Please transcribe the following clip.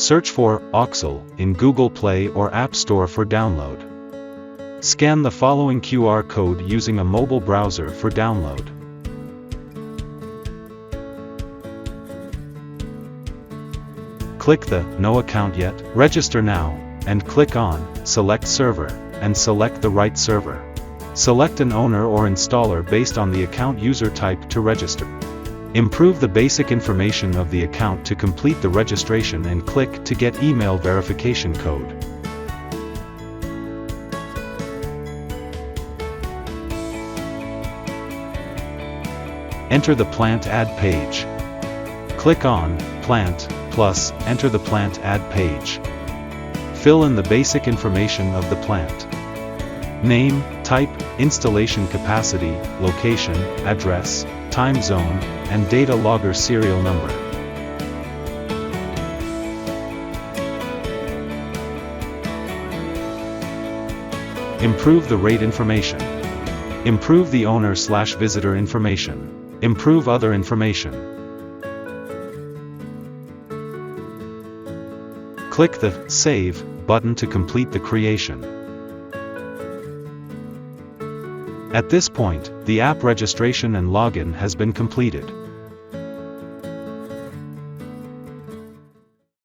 Search for ΑUXSOL in Google Play or App Store for download. Scan the following QR code using a mobile browser for download. Click the No Account Yet, Register Now, and click on Select Server, and select the right server. Select an owner or installer based on the account user type to register. Improve the basic information of the account to complete the registration and click to get email verification code. Enter the plant ad page. Click on Plant, plus enter the plant ad page. Fill in the basic information of the plant. Name, type, installation capacity, location, address, time zone, and data logger serial number. Improve the rate information. Improve the owner/visitor information. Improve other information. Click the Save button to complete the creation. At this point, the app registration and login has been completed.